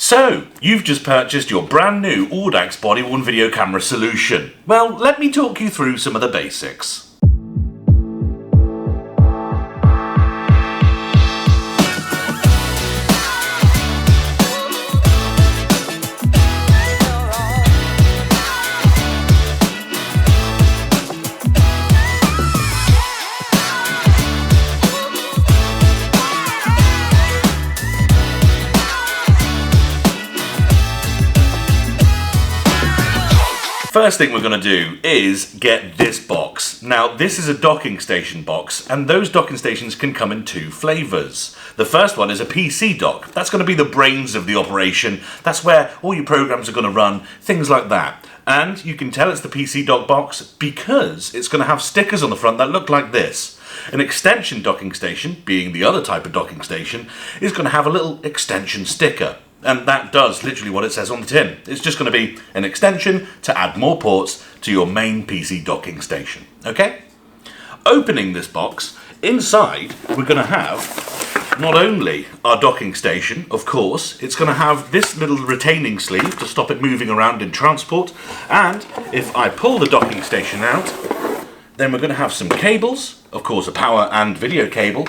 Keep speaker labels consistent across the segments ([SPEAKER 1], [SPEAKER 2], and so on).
[SPEAKER 1] So, you've just purchased your brand new Audax body-worn video camera solution. Well, let me talk you through some of the basics. First thing we're going to do is get this box. Now, this is a docking station box, and those docking stations can come in two flavours. The first one is a PC dock. That's going to be the brains of the operation. That's where all your programs are going to run, things like that. And you can tell it's the PC dock box because it's going to have stickers on the front that look like this. An extension docking station, being the other type of docking station, is going to have a little extension sticker. And that does literally what it says on the tin. It's just going to be an extension to add more ports to your main PC docking station. Okay? Opening this box, inside we're going to have not only our docking station, of course, it's going to have this little retaining sleeve to stop it moving around in transport. And if I pull the docking station out, then we're going to have some cables, of course a power and video cable,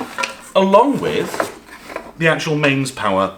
[SPEAKER 1] along with the actual mains power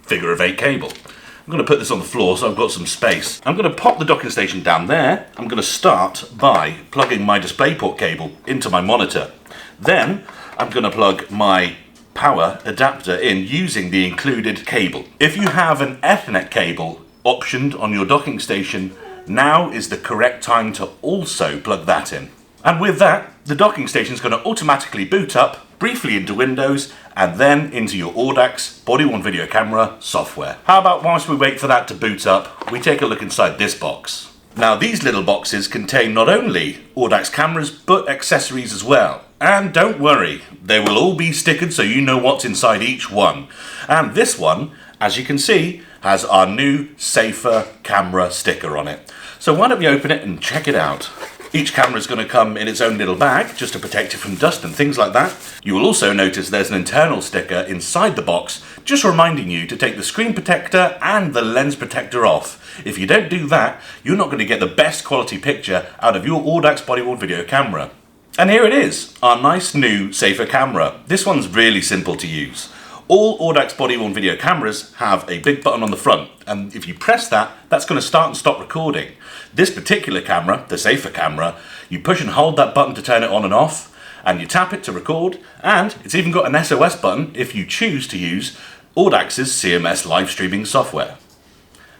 [SPEAKER 1] figure of 8 cable. I'm going to put this on the floor so I've got some space. I'm going to pop the docking station down there. I'm going to start by plugging my DisplayPort cable into my monitor. Then I'm going to plug my power adapter in using the included cable. If you have an Ethernet cable optioned on your docking station, now is the correct time to also plug that in. And with that, the docking station is going to automatically boot up, briefly into Windows, and then into your Audax body-worn video camera software. How about whilst we wait for that to boot up, we take a look inside this box. Now, these little boxes contain not only Audax cameras, but accessories as well. And don't worry, they will all be stickered so you know what's inside each one. And this one, as you can see, has our new Safer Camera sticker on it. So why don't we open it and check it out. Each camera is going to come in its own little bag, just to protect it from dust and things like that. You will also notice there's an internal sticker inside the box, just reminding you to take the screen protector and the lens protector off. If you don't do that, you're not going to get the best quality picture out of your Audax body-worn video camera. And here it is, our nice new Safer Camera. This one's really simple to use. All Audax body-worn video cameras have a big button on the front, and if you press that, that's going to start and stop recording. This particular camera, the Safer Camera, you push and hold that button to turn it on and off, and you tap it to record, and it's even got an SOS button if you choose to use Audax's CMS live streaming software.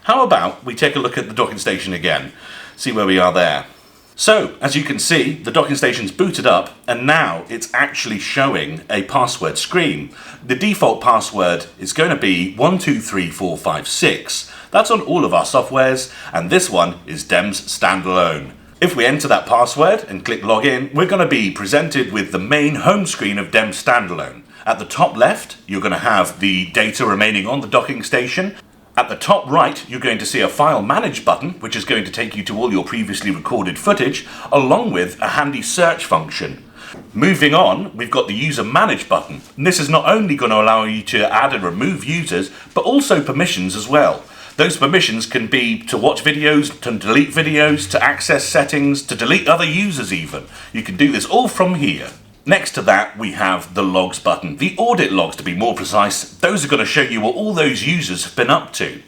[SPEAKER 1] How about we take a look at the docking station again, see where we are there. So, as you can see, the docking station's booted up, and now it's actually showing a password screen. The default password is going to be 123456. That's on all of our softwares, and this one is DEMS standalone. If we enter that password and click login, we're going to be presented with the main home screen of DEMS standalone. At the top left, you're going to have the data remaining on the docking station. At the top right, you're going to see a File Manage button, which is going to take you to all your previously recorded footage, along with a handy search function. Moving on, we've got the User Manage button. And this is not only going to allow you to add and remove users, but also permissions as well. Those permissions can be to watch videos, to delete videos, to access settings, to delete other users even. You can do this all from here. Next to that, we have the Logs button. The audit logs, to be more precise. Those are going to show you what all those users have been up to.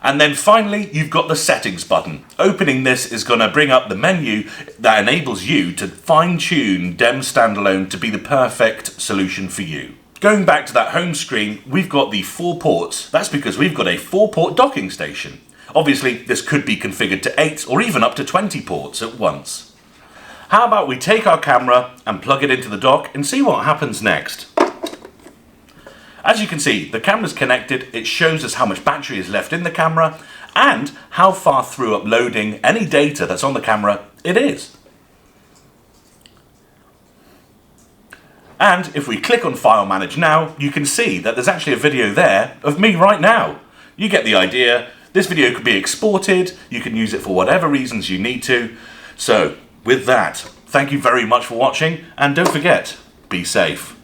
[SPEAKER 1] And then finally, you've got the Settings button. Opening this is going to bring up the menu that enables you to fine-tune DEMS standalone to be the perfect solution for you. Going back to that home screen, we've got the 4 ports. That's because we've got a 4-port docking station. Obviously, this could be configured to 8 or even up to 20 ports at once. How about we take our camera and plug it into the dock and see what happens next. As you can see, the camera's connected. It shows us how much battery is left in the camera and how far through uploading any data that's on the camera it is. And if we click on File Manage now, you can see that there's actually a video there of me right now. You get the idea. This video could be exported. You can use it for whatever reasons you need to. So, with that, thank you very much for watching, and don't forget, be safe.